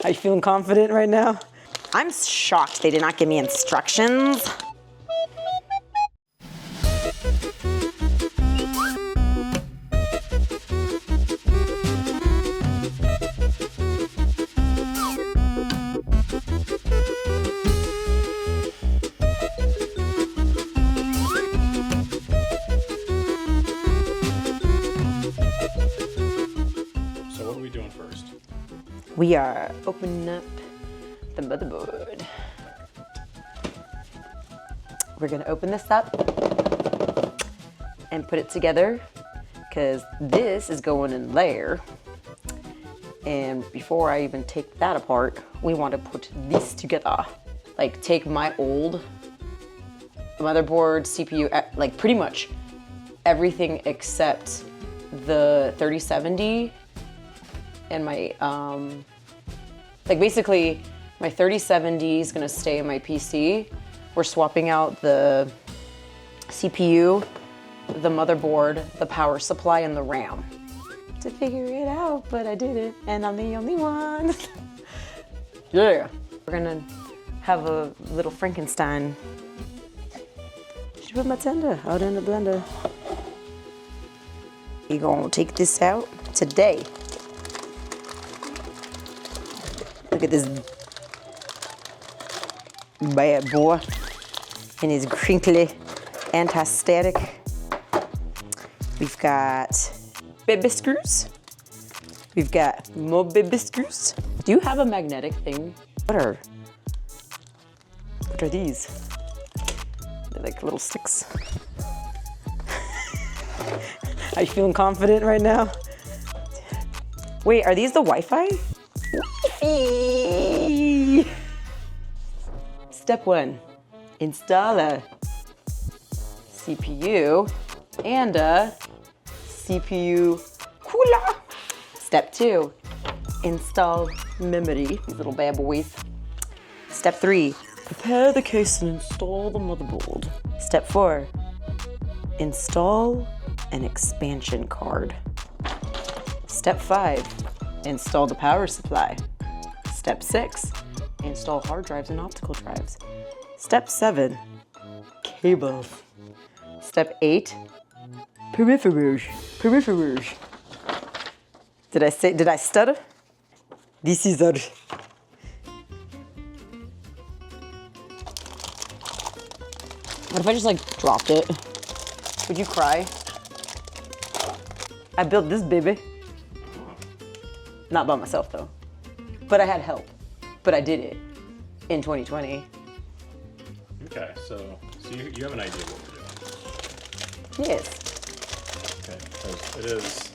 Are you feeling confident right now? I'm shocked they did not give me instructions. We are opening up the motherboard. We're gonna open this up and put it together because this is going in there. And before I even take that apart, we want to put this together. Like take my old motherboard, CPU, like pretty much everything except the 3070 and my, like basically my 3070 is gonna stay in my PC. We're swapping out the CPU, the motherboard, the power supply, and the RAM to figure it out, but I did it, and I'm the only one. Yeah. We're gonna have a little Frankenstein. Should put my tender out in the blender. You gonna take this out today. Look at this bad boy and his crinkly anti-static. We've got baby screws. We've got more baby screws. Do you have a magnetic thing? What are these? They're like little sticks. Are you feeling confident right now? Wait, are these the Wi-Fi? Step 1, install a CPU and a CPU cooler. Step 2, install memory, these little bad boys. Step 3, prepare the case and install the motherboard. Step 4, install an expansion card. Step 5, install the power supply. Step 6, install hard drives and optical drives. Step 7, cables. Step 8, peripherals. Did I stutter? This is our... What if I just like dropped it? Would you cry? I built this baby. Not by myself though, but I had help. But I did it in 2020. Okay, so you have an idea what we're doing? Yes. Okay, because it is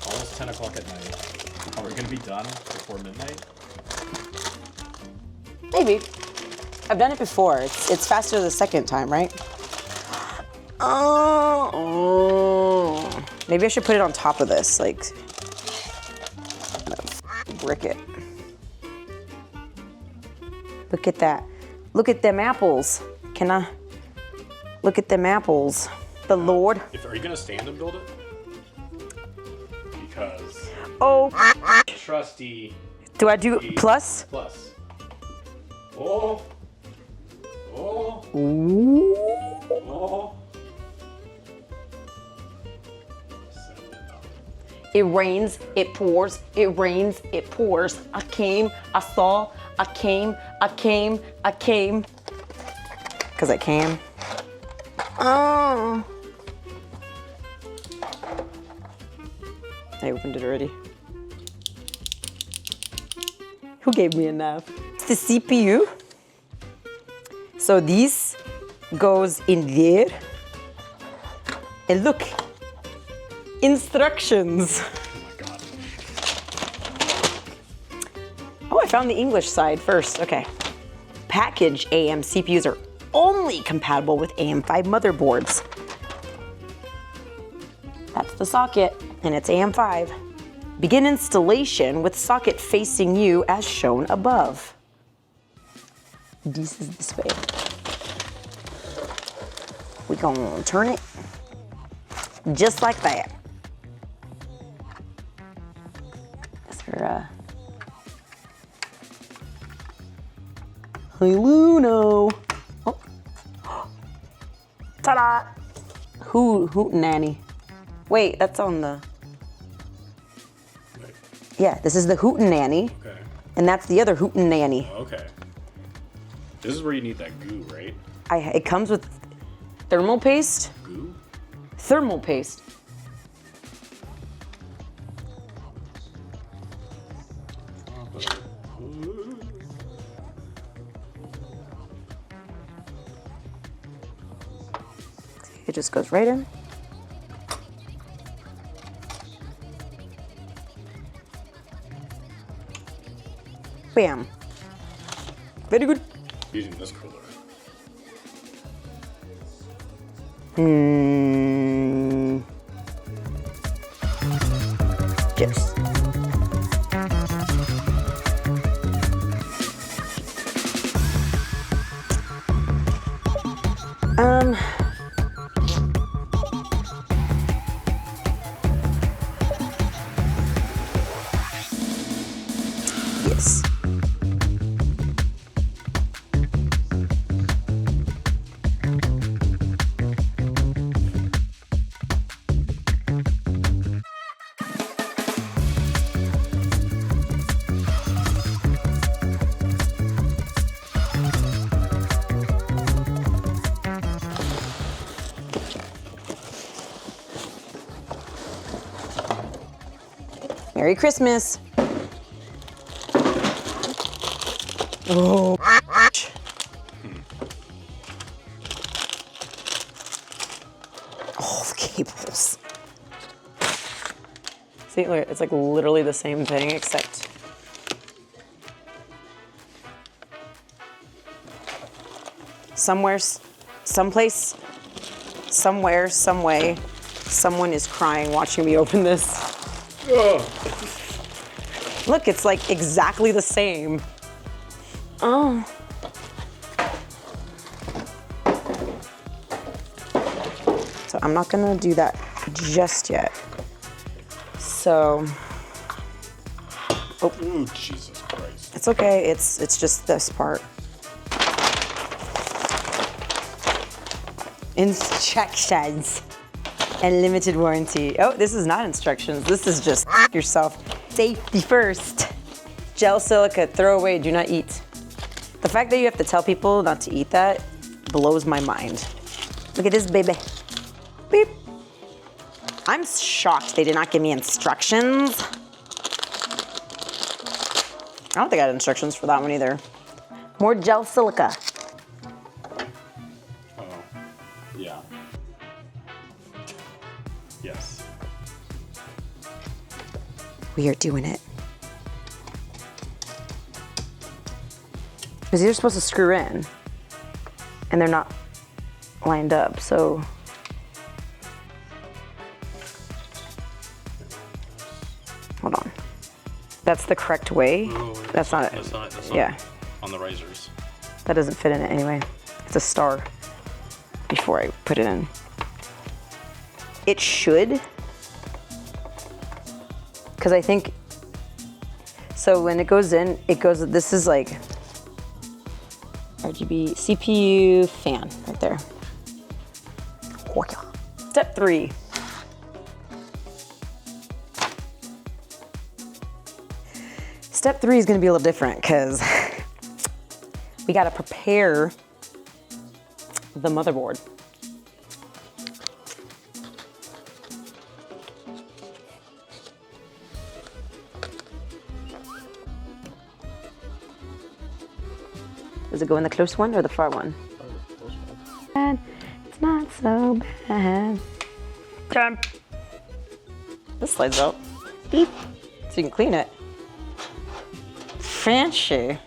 almost 10 o'clock at night. Are we gonna be done before midnight? Maybe. I've done it before. It's faster the second time, right? Oh. Maybe I should put it on top of this, like, brick it. Look at that. Look at them apples. Can I? Look at them apples. The Lord. Are you gonna stand and build it? Because. Oh. Trusty. Do I do plus? Plus. Oh. Oh. Ooh. Oh. It rains, it pours, it rains, it pours. I came, I saw, I came, I came, I came. Cause I can. Oh. I opened it already. Who gave me a knife? It's the CPU. So this goes in there. And look. Instructions. Oh my God. Oh, I found the English side first. Okay. Package AM CPUs are only compatible with AM5 motherboards. That's the socket, and it's AM5. Begin installation with socket facing you as shown above. This is this way. We're gonna turn it just like that. Luno. Oh. Ta-da! Hoot nanny. Wait, that's on the... Wait. Yeah, this is the Hootin' Nanny. Okay. And that's the other Hootin' Nanny. Okay. This is where you need that goo, right? It comes with thermal paste. Goo? Thermal paste. It just goes right in. Bam. Very good. Using this cooler. Yes. Yes. Merry Christmas. Oh. Oh, the cables. See, look, it's like literally the same thing, except someplace, somewhere, some way, someone is crying watching me open this. Ugh. Look, it's like exactly the same. Oh. So I'm not gonna do that just yet. So, Ooh, Jesus Christ. it's okay, it's just this part. Instructions and limited warranty. Oh, this is not instructions, this is just yourself. Safety first. Gel silica, throw away, do not eat. The fact that you have to tell people not to eat that blows my mind. Look at this baby. Beep. I'm shocked they did not give me instructions. I don't think I had instructions for that one either. More gel silica. Oh, yeah. Yes. We are doing it. Because these are supposed to screw in, and they're not lined up, so. Hold on. That's the correct way. Oh, That's not it. That's not Yeah. on the risers. That doesn't fit in it anyway. It's a star before I put it in. It should. Because I think, so when it goes in, it goes, this is like RGB CPU fan right there. Step 3. Step 3 is gonna be a little different because we gotta prepare the motherboard. Does it go in the close one or the far one? And it's not so bad. Jump. This slides out. Beep. So you can clean it. Fancy.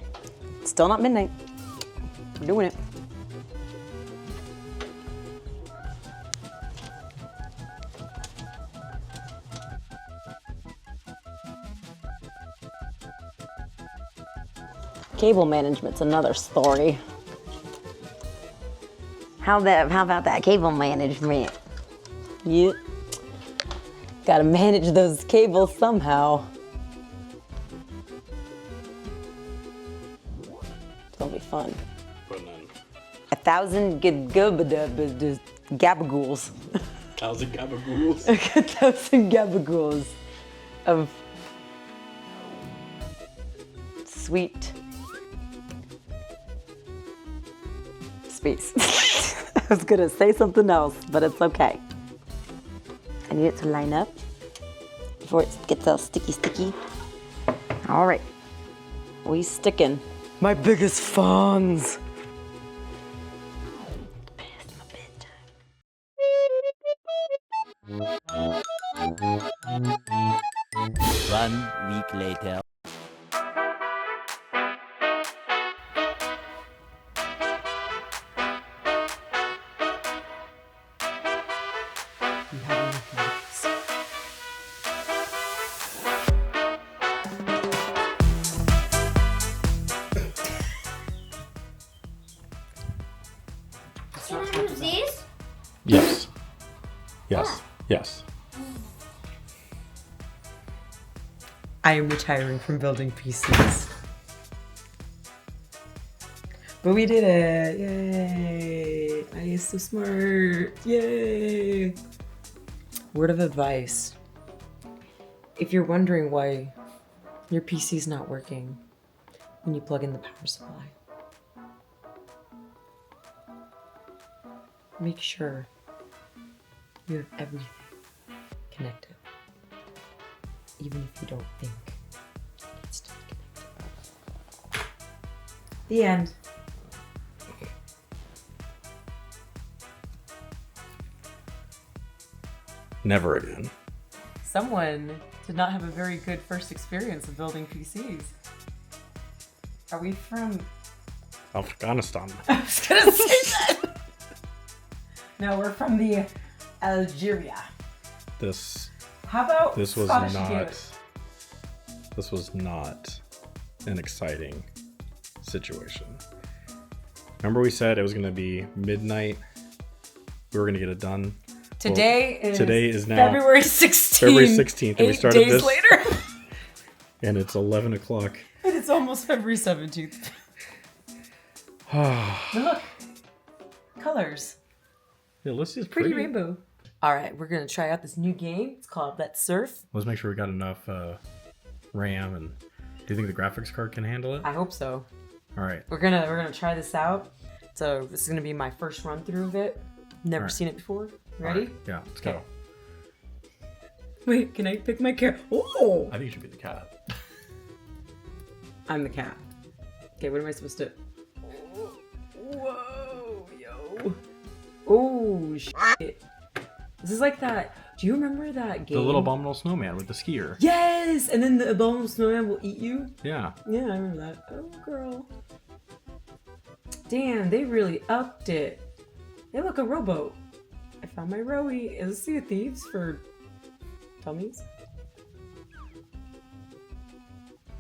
Still not midnight. We're doing it. Cable management's another story. How about that cable management? Yep. Gotta manage those cables somehow. gonna be fun. Putting in 1,000 gabagools. 1,000 gabagools. 1,000 gabagools of sweet space. I was gonna say something else, but it's okay. I need it to line up before it gets all sticky. All right, we sticking. My biggest fans. Past my bedtime. 1 week later. Can I use these? Yes. Yes. Yes. I am retiring from building PCs. But we did it! Yay! I is so smart! Yay! Word of advice. If you're wondering why your PC's not working when you plug in the power supply, make sure you have everything connected. Even if you don't think it needs to be connected. The end. Never again. Someone did not have a very good first experience of building PCs. Are we from... Afghanistan. I was gonna say that! No, we're from the Algeria. How about This was Scottish not. Gaelic? This was not an exciting situation. Remember we said it was going to be midnight. We were going to get it done. Today is now February 16th. February 16th, and we started 8 days this. later. And it's 11 o'clock. And it's almost February 17th. But look, colors. Yeah, let's just Pretty rainbow. All right, we're gonna try out this new game. It's called Let's Surf. Let's make sure we got enough RAM. And do you think the graphics card can handle it? I hope so. All right. We're gonna try this out. So this is gonna be my first run through of it. Never Alright. seen it before. All Ready? right. Yeah, let's go. Wait, can I pick my cat? Oh, I think you should be the cat. I'm the cat. Okay, what am I supposed to? Whoa, yo. Oh shit. This is like that. Do you remember that game? The little abominable snowman with the skier. Yes, and then the abominable snowman will eat you. Yeah. Yeah, I remember that. Oh, girl. Damn, they really upped it. Hey, look, a rowboat. I found my rowie. Is this Sea of Thieves for dummies?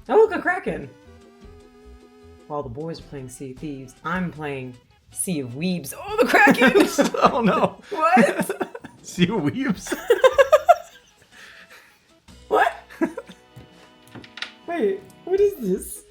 Oh, look, a kraken. While the boys are playing Sea of Thieves, I'm playing Sea of Weebs. Oh, the kraken! Oh no. What? See weeps. What? Wait, what is this?